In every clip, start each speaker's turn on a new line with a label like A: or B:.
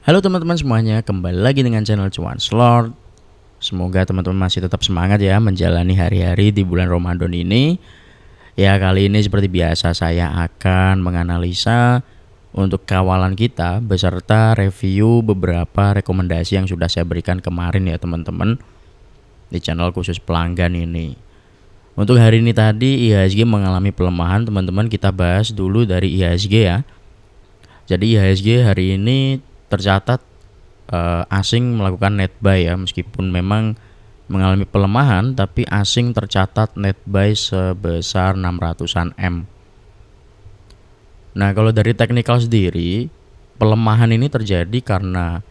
A: Halo teman-teman semuanya, kembali lagi dengan channel Cuan Slot. Semoga teman-teman masih tetap semangat ya menjalani hari-hari di bulan Ramadan ini. Ya, kali ini seperti biasa saya akan menganalisa untuk kawalan kita beserta review beberapa rekomendasi yang sudah saya berikan kemarin ya teman-teman di channel khusus pelanggan ini. Untuk hari ini tadi IHSG mengalami pelemahan teman-teman, kita bahas dulu dari IHSG ya. Jadi IHSG hari ini tercatat asing melakukan net buy ya, meskipun memang mengalami pelemahan tapi asing tercatat net buy sebesar 600-an M. Nah, kalau dari technical sendiri, pelemahan ini terjadi karena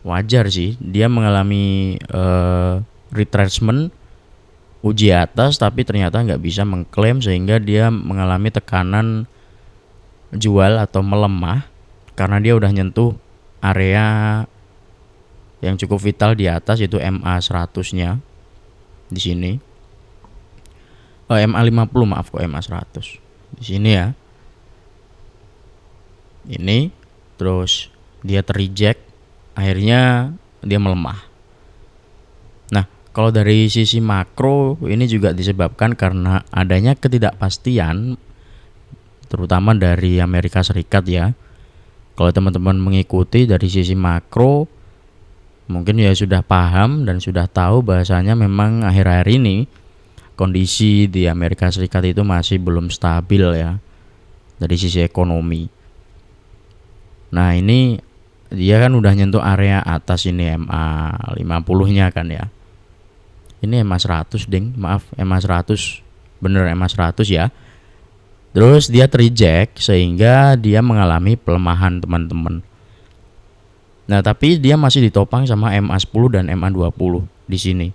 A: wajar sih, dia mengalami retracement uji atas tapi ternyata nggak bisa mengklaim sehingga dia mengalami tekanan jual atau melemah karena dia udah nyentuh area yang cukup vital di atas, yaitu MA 100-nya di sini. MA 50 maaf, kok MA 100. Di sini ya. Ini terus dia terreject, akhirnya dia melemah. Nah, kalau dari sisi makro ini juga disebabkan karena adanya ketidakpastian terutama dari Amerika Serikat ya. Kalau teman-teman mengikuti dari sisi makro, mungkin ya sudah paham dan sudah tahu bahasanya memang akhir-akhir ini kondisi di Amerika Serikat itu masih belum stabil ya dari sisi ekonomi. Nah, ini dia kan udah nyentuh area atas ini MA 50-nya kan ya. Ini MA 100 ding, maaf MA 100. Bener MA 100 ya. Terus dia terreject sehingga dia mengalami pelemahan teman-teman. Nah, tapi dia masih ditopang sama MA10 dan MA20 di sini.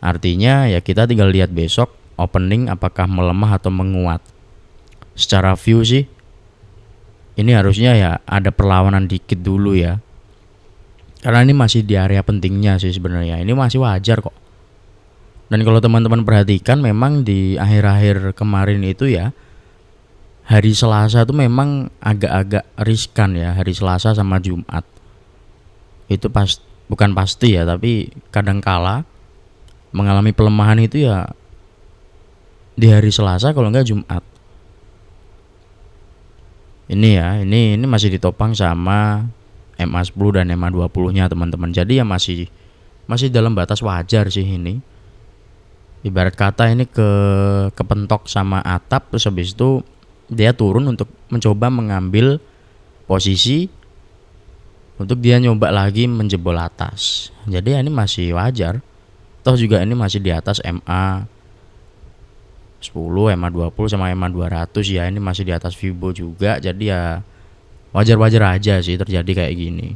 A: Artinya ya kita tinggal lihat besok opening apakah melemah atau menguat. Secara view sih ini harusnya ya ada perlawanan dikit dulu ya. Karena ini masih di area pentingnya sih sebenarnya. Ini masih wajar kok. Dan kalau teman-teman perhatikan memang di akhir-akhir kemarin itu ya, hari Selasa itu memang agak-agak riskan ya, hari Selasa sama Jumat. Itu bukan pasti ya, tapi kadangkala mengalami pelemahan itu ya di hari Selasa kalau enggak Jumat. Ini ya, ini masih ditopang sama MA10 dan MA20-nya teman-teman. Jadi ya masih dalam batas wajar sih ini. Ibarat kata ini kepentok sama atap, terus habis itu dia turun untuk mencoba mengambil posisi untuk dia nyoba lagi menjebol atas. Jadi ini masih wajar. Toh juga ini masih di atas MA 10, MA 20 sama MA 200 ya. Ini masih di atas Fibo juga. Jadi ya wajar-wajar aja sih terjadi kayak gini.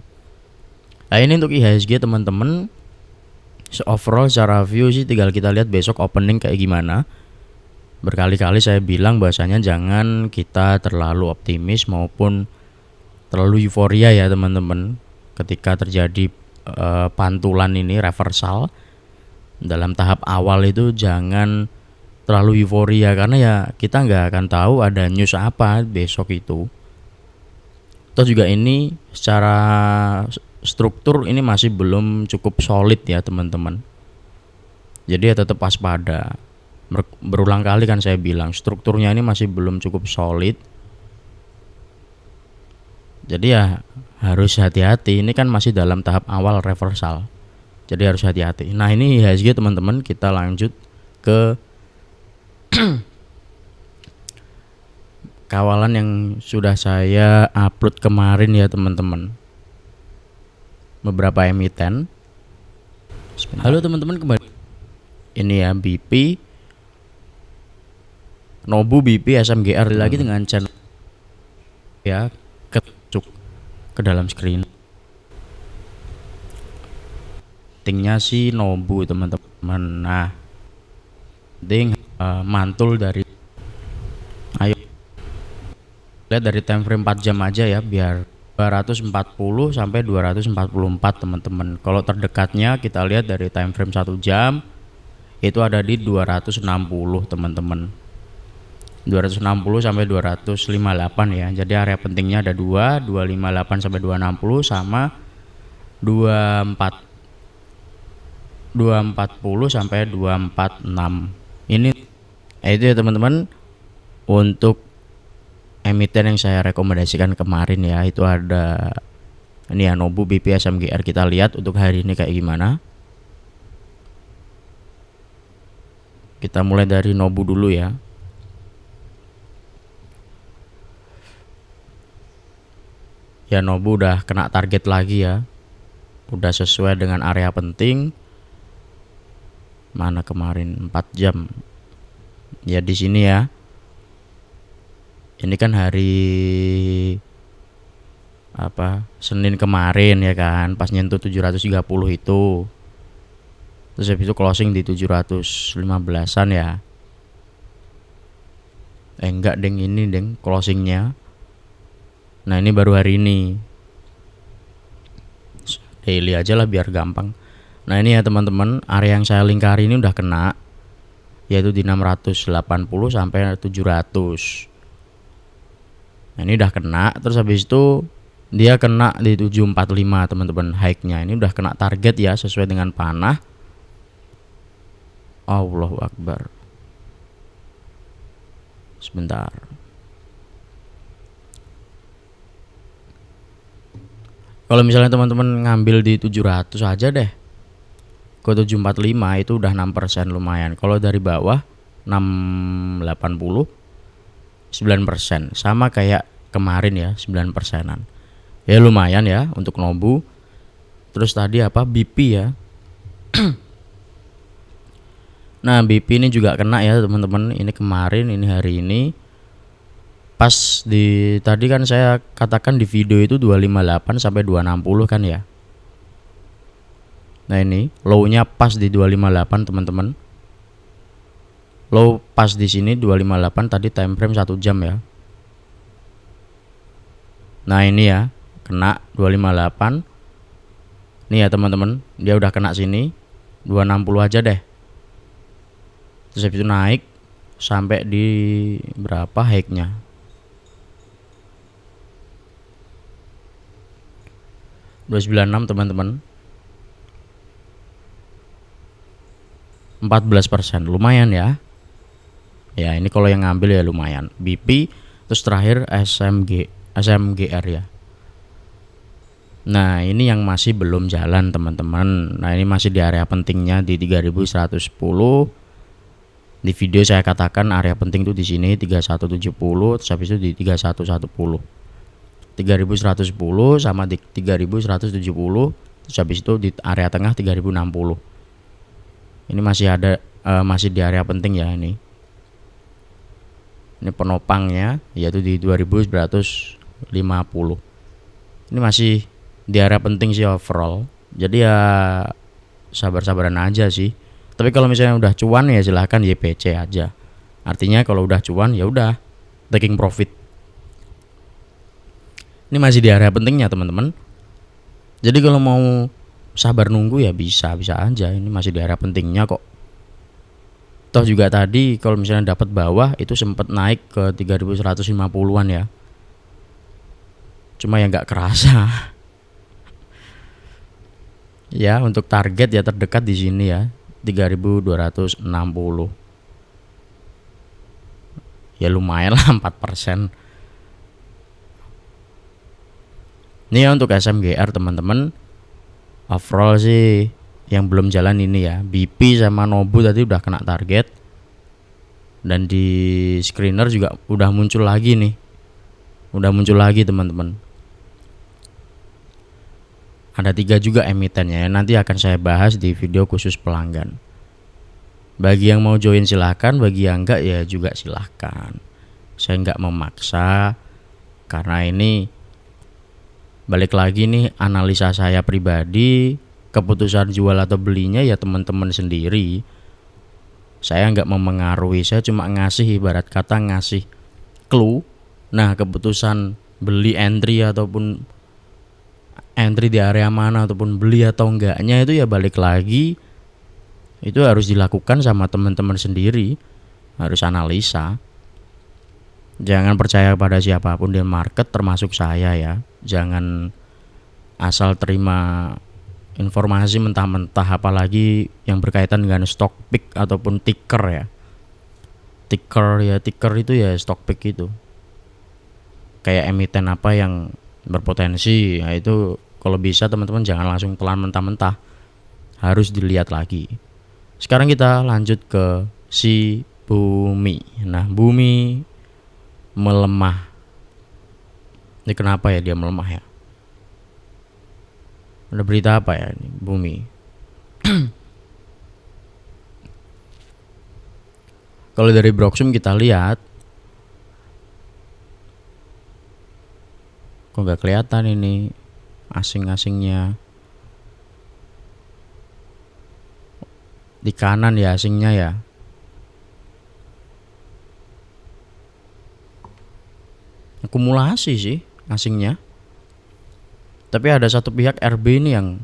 A: Nah, ini untuk IHSG teman-teman. Overall secara view sih tinggal kita lihat besok opening kayak gimana. Berkali-kali saya bilang bahwasanya jangan kita terlalu optimis maupun terlalu euforia ya teman-teman. Ketika terjadi pantulan ini reversal dalam tahap awal itu jangan terlalu euforia karena ya kita nggak akan tahu ada news apa besok itu. Toh juga ini secara struktur ini masih belum cukup solid ya teman-teman. Jadi ya tetap waspada. Berulang kali kan saya bilang strukturnya ini masih belum cukup solid. Jadi ya harus hati-hati, ini kan masih dalam tahap awal reversal. Jadi harus hati-hati. Nah, ini IHSG teman-teman, kita lanjut ke kawalan yang sudah saya upload kemarin ya teman-teman. Beberapa emiten. Halo teman-teman, kembali. Ini ya BP, Nobu, BP, SMGR lagi dengan channel ya, kecuk ke dalam screen. Tingnya sih Nobu teman-teman. Nah, ding mantul dari, ayo lihat dari time frame 4 jam aja ya, biar 240 sampai 244 teman-teman. Kalau terdekatnya kita lihat dari time frame 1 jam itu ada di 260 teman-teman. 260 sampai 258 ya. Jadi area pentingnya ada 258 sampai 260 sama 24 240 sampai 246. Ini itu ya teman-teman untuk emiten yang saya rekomendasikan kemarin ya. Itu ada ini ya, Nobu, BP, SMGR. Kita lihat untuk hari ini kayak gimana. Kita mulai dari Nobu dulu ya. Ya, Nobu udah kena target lagi ya. Udah sesuai dengan area penting. Mana kemarin 4 jam. Ya di sini ya. Ini kan hari Senin kemarin ya kan, pas nyentuh 730 itu. Terus habis itu closing di 715-an ya. Enggak deng, ini deng closingnya. Nah ini baru hari ini. Daily aja lah biar gampang. Nah ini ya teman-teman, area yang saya lingkari ini udah kena, yaitu di 680 sampai 700. Nah ini udah kena. Terus habis itu dia kena di 745 teman-teman, high-nya. Ini udah kena target ya, sesuai dengan panah. Allahu Akbar. Sebentar. Kalau misalnya teman-teman ngambil di 700 aja deh, ke 745 itu udah 6% lumayan. Kalau dari bawah 680 9%, sama kayak kemarin ya, 9%-an. Ya lumayan ya untuk Nobu. Terus tadi BP ya. Nah BP ini juga kena ya teman-teman. Ini kemarin, ini hari ini. Pas di tadi kan saya katakan di video itu 258 sampai 260 kan ya. Nah ini low-nya pas di 258 teman-teman. Low pas di sini 258, tadi time frame 1 jam ya. Nah ini ya, kena 258. Nih ya teman-teman, dia udah kena sini 260 aja deh. Terus habis itu naik sampai di berapa high-nya? 296 teman-teman. 14%, lumayan ya. Ya ini kalau yang ngambil ya lumayan. BP, terus terakhir SMGR ya. Nah ini yang masih belum jalan teman-teman. Nah ini masih di area pentingnya di 3110. Di video saya katakan area penting tuh di sini 3170, terus habis itu di 3110. 3110 sama di 3170, terus habis itu di area tengah 3060. Ini masih ada masih di area penting ya ini. Ini penopangnya yaitu di 2950. Ini masih di area penting sih overall. Jadi ya sabar-sabaran aja sih. Tapi kalau misalnya udah cuan ya silahkan YPC aja. Artinya kalau udah cuan ya udah taking profit. Ini masih di area pentingnya teman-teman. Jadi kalau mau sabar nunggu ya bisa aja. Ini masih di area pentingnya kok. Toh juga tadi kalau misalnya dapat bawah itu sempat naik ke 3150-an ya. Cuma ya nggak kerasa. Ya untuk target ya terdekat di sini ya 3260. Ya lumayan lah 4%. Ini ya untuk SMGR teman-teman. Overall sih yang belum jalan ini ya, BP sama Nobu tadi udah kena target. Dan di screener juga udah muncul lagi nih. Udah muncul lagi teman-teman. Ada 3 juga emitennya, nanti akan saya bahas di video khusus pelanggan. Bagi yang mau join silahkan, bagi yang enggak ya juga silahkan. Saya enggak memaksa, karena ini balik lagi nih analisa saya pribadi. Keputusan jual atau belinya ya teman-teman sendiri. Saya nggak memengaruhi, saya cuma ngasih, ibarat kata ngasih clue. Nah keputusan beli entry ataupun entry di area mana ataupun beli atau enggaknya itu ya balik lagi, itu harus dilakukan sama teman-teman sendiri, harus analisa. Jangan percaya pada siapapun di market termasuk saya ya. Jangan asal terima informasi mentah-mentah, apalagi yang berkaitan dengan stock pick ataupun ticker ya. Ticker itu ya stock pick itu. Kayak emiten apa yang berpotensi, ya itu kalau bisa teman-teman jangan langsung telan mentah-mentah. Harus dilihat lagi. Sekarang kita lanjut ke si bumi. Nah, bumi melemah. Ini kenapa ya dia melemah ya? Ada berita apa ya ini bumi? Kalau dari Broksum kita lihat, kok nggak kelihatan ini asing-asingnya. Di kanan ya asingnya ya. Akumulasi sih asingnya. Tapi ada satu pihak RB ini yang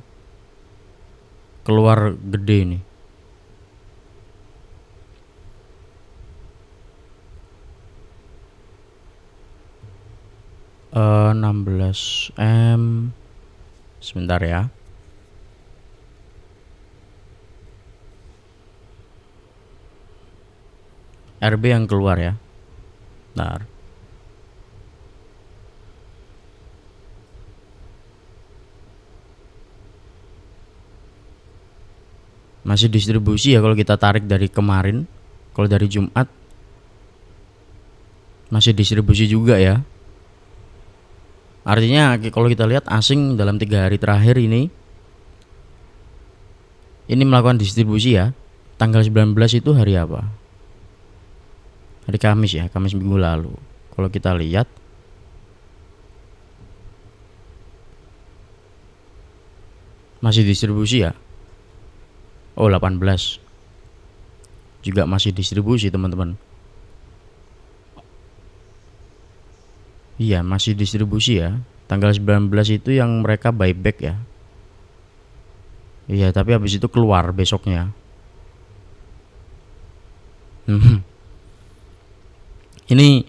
A: keluar gede nih. Eh 16 M. Sebentar ya. RB yang keluar ya. Bentar. Masih distribusi ya kalau kita tarik dari kemarin. Kalau dari Jumat masih distribusi juga ya. Artinya kalau kita lihat asing dalam 3 hari terakhir ini melakukan distribusi ya. Tanggal 19 itu hari apa? Hari Kamis ya, Kamis minggu lalu. Kalau kita lihat masih distribusi ya. Oh 18 juga masih distribusi teman-teman. Iya masih distribusi ya. Tanggal 19 itu yang mereka buyback ya. Iya tapi habis itu keluar besoknya. Ini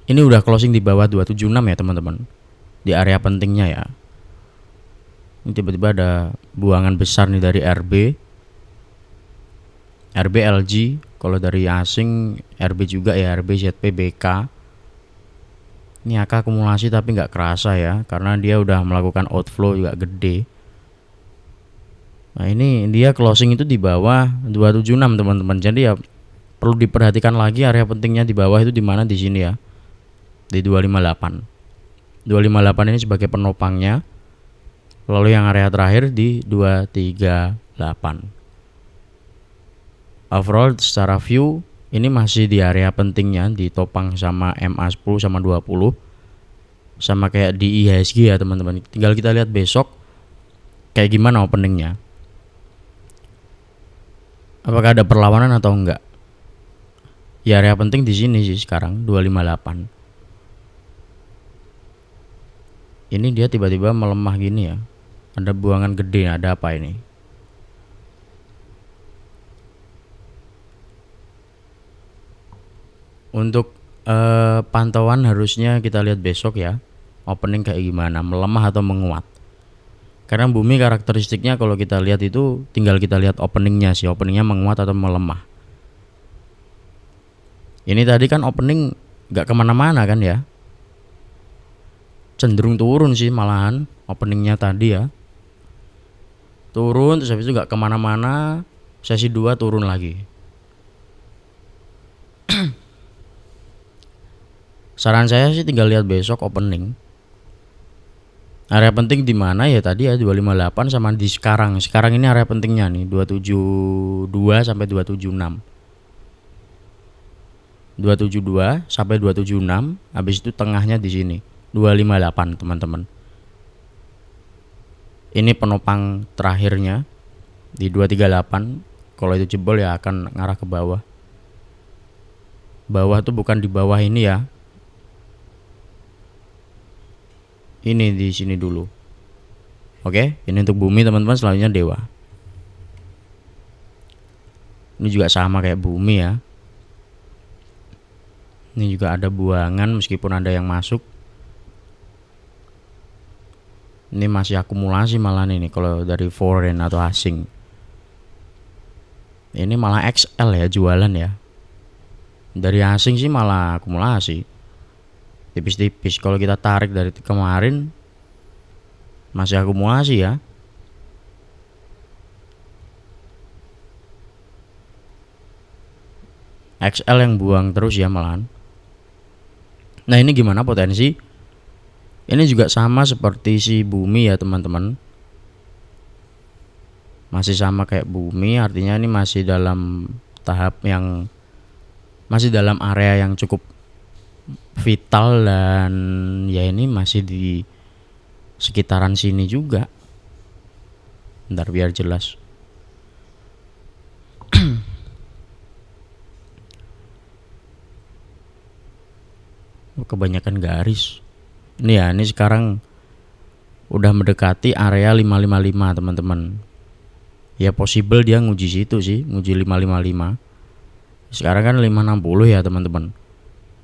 A: udah closing di bawah 276 ya teman-teman. Di area pentingnya ya. Ini tiba-tiba ada buangan besar nih dari RB LG. Kalau dari asing RB juga ya, RB ZP BK. Ini AK akumulasi tapi nggak kerasa ya, karena dia udah melakukan outflow juga gede. Nah ini dia closing itu di bawah 276 teman-teman. Jadi ya perlu diperhatikan lagi area pentingnya di bawah itu di mana, di sini ya. Di 258. 258 ini sebagai penopangnya. Lalu yang area terakhir di 238. Overall secara view ini masih di area pentingnya, ditopang sama MA10 sama 20. Sama kayak di IHSG ya teman-teman. Tinggal kita lihat besok kayak gimana openingnya. Apakah ada perlawanan atau enggak? Ya area penting di sini sih sekarang 258. Ini dia tiba-tiba melemah gini ya. Ada buangan gede, ada apa ini? Untuk pantauan harusnya kita lihat besok ya. Opening kayak gimana, melemah atau menguat. Karena bumi karakteristiknya kalau kita lihat itu tinggal kita lihat openingnya sih. Openingnya menguat atau melemah. Ini tadi kan opening gak kemana-mana kan ya. Cenderung turun sih malahan openingnya tadi ya. Turun terus habis itu gak kemana-mana. Sesi 2 turun lagi. Saran saya sih tinggal lihat besok opening. Area penting di mana ya tadi ya 258 sama di sekarang. Sekarang ini area pentingnya nih 272 sampai 276. 272 sampai 276, habis itu tengahnya di sini 258 teman-teman. Ini penopang terakhirnya di 238. Kalau itu jebol ya akan ngarah ke bawah. Bawah tuh bukan di bawah ini ya. Ini di sini dulu. Oke, ini untuk bumi teman-teman, selanjutnya dewa. Ini juga sama kayak bumi ya. Ini juga ada buangan meskipun ada yang masuk. Ini masih akumulasi malah ini kalau dari foreign atau asing. Ini malah XL ya jualan ya. Dari asing sih malah akumulasi. Tipis-tipis. Kalau kita tarik dari kemarin masih akumulasi ya. XL yang buang terus ya malahan. Nah ini gimana potensi? Ini juga sama seperti si bumi ya teman-teman. Masih sama kayak bumi, artinya ini masih dalam tahap yang masih dalam area yang cukup vital, dan ya ini masih di sekitaran sini juga. Bentar biar jelas. Kebanyakan garis. Ini ya, ini sekarang udah mendekati area 555 teman-teman. Ya possible dia nguji situ sih, nguji 555. Sekarang kan 560 ya teman-teman.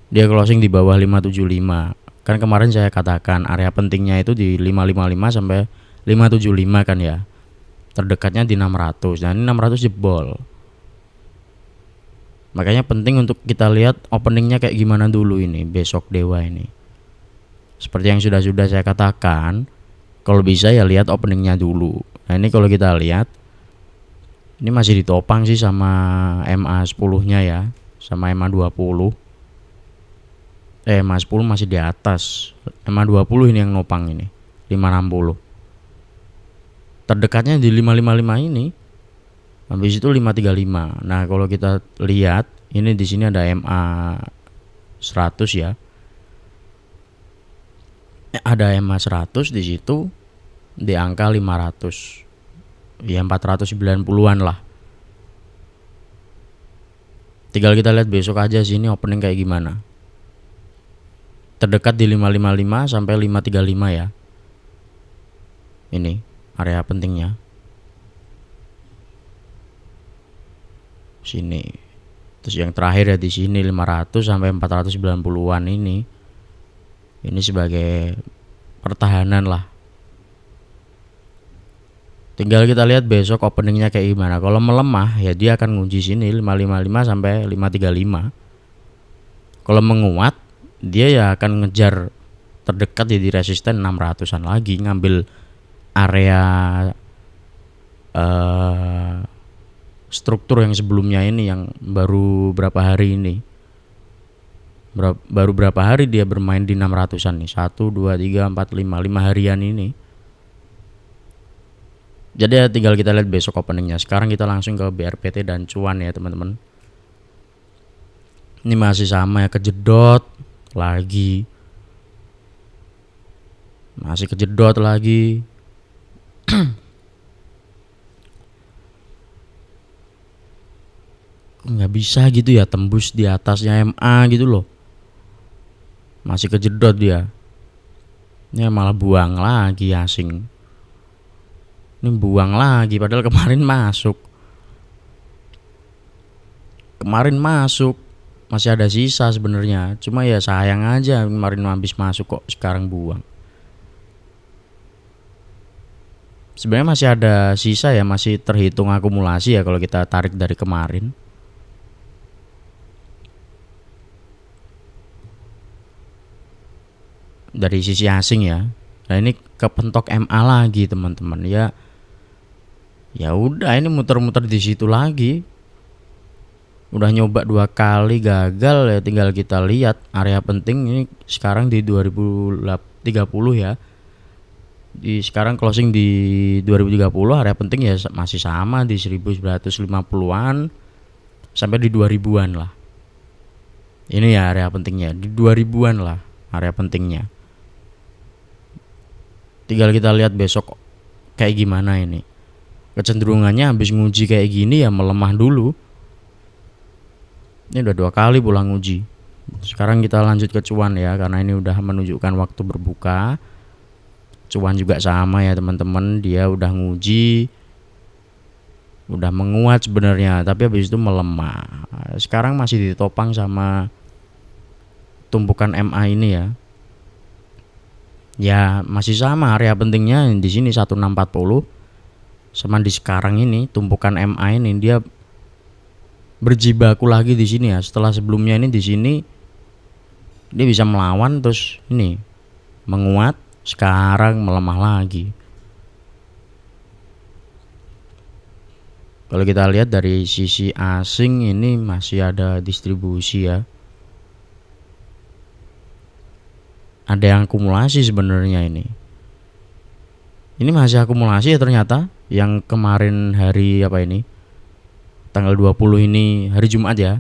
A: Dia closing di bawah 575. Kan kemarin saya katakan area pentingnya itu di 555 sampai 575 kan ya. Terdekatnya di 600. Nah, ini 600 jebol. Makanya penting untuk kita lihat openingnya kayak gimana dulu ini besok dewa ini. Seperti yang sudah saya katakan, kalau bisa ya lihat openingnya dulu. Nah ini kalau kita lihat, ini masih ditopang sih sama MA10 nya ya, sama MA20. MA10 masih di atas, MA20 ini yang nopang ini 560. Terdekatnya di 555 ini. Habis itu 535. Nah kalau kita lihat, ini di sini ada MA100 ya. Ada EMA 100 di situ di angka 500. Ya 490-an lah. Tinggal kita lihat besok aja sini opening kayak gimana. Terdekat di 555 sampai 535 ya. Ini area pentingnya. Sini. Terus yang terakhir ya di sini 500 sampai 490-an ini. Ini sebagai pertahanan lah. Tinggal kita lihat besok openingnya kayak gimana. Kalau melemah ya dia akan nguji sini 555 sampai 535. Kalau menguat dia ya akan ngejar terdekat di resisten 600-an lagi, ngambil area struktur yang sebelumnya ini yang baru berapa hari ini. Baru berapa hari dia bermain di 600-an nih. 1, 2, 3, 4, 5 harian ini. Jadi ya tinggal kita lihat besok openingnya. Sekarang kita langsung ke BRPT dan cuan ya teman-teman. Ini masih sama ya, kejedot lagi. Masih kejedot lagi. Nggak bisa gitu ya tembus di atasnya MA gitu loh. Masih kejedot dia. Ini malah buang lagi asing. Ini buang lagi padahal kemarin masuk. Masih ada sisa sebenarnya. Cuma ya sayang aja kemarin habis masuk kok sekarang buang. Sebenarnya masih ada sisa ya, masih terhitung akumulasi ya kalau kita tarik dari kemarin. Dari sisi asing ya. Nah ini kepentok MA lagi teman-teman ya. Ya udah ini muter-muter di situ lagi. Udah nyoba 2 kali gagal ya, tinggal kita lihat area penting ini sekarang di 2030 ya. Di sekarang closing di 2030, area penting ya masih sama di 1950-an sampai di 2000-an lah. Ini ya area pentingnya di 2000-an lah area pentingnya. Tinggal kita lihat besok kayak gimana ini. Kecenderungannya habis nguji kayak gini ya melemah dulu. Ini udah 2 kali pulang uji. Sekarang kita lanjut ke cuan ya, karena ini udah menunjukkan waktu berbuka. Cuan juga sama ya teman-teman, dia udah nguji, udah menguat sebenarnya, tapi habis itu melemah. Sekarang masih ditopang sama tumpukan MA ini ya. Ya masih sama, area pentingnya di sini 1640 sama di sekarang ini tumpukan MA ini dia berjibaku lagi di sini ya. Setelah sebelumnya ini di sini dia bisa melawan terus ini menguat, sekarang melemah lagi. Kalau kita lihat dari sisi asing ini masih ada distribusi ya. Ada yang akumulasi sebenarnya ini. Ini masih akumulasi ya ternyata. Yang kemarin hari apa ini? Tanggal 20 ini hari Jumat ya.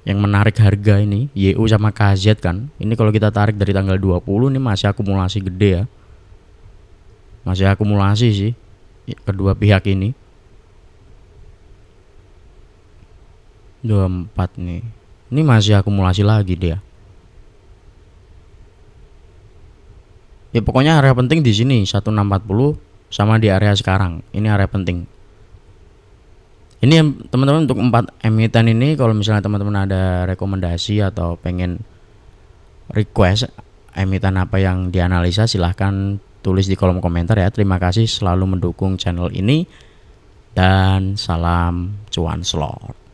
A: Yang menarik harga ini YU sama KZ kan. Ini kalau kita tarik dari tanggal 20 ini masih akumulasi gede ya. Masih akumulasi sih kedua pihak ini. 24 nih. Ini masih akumulasi lagi dia. Ya pokoknya area penting di sini 1640 sama di area sekarang. Ini area penting. Ini teman-teman untuk 4 emiten ini kalau misalnya teman-teman ada rekomendasi atau pengen request emiten apa yang dianalisa silahkan tulis di kolom komentar ya. Terima kasih selalu mendukung channel ini dan salam cuan slot.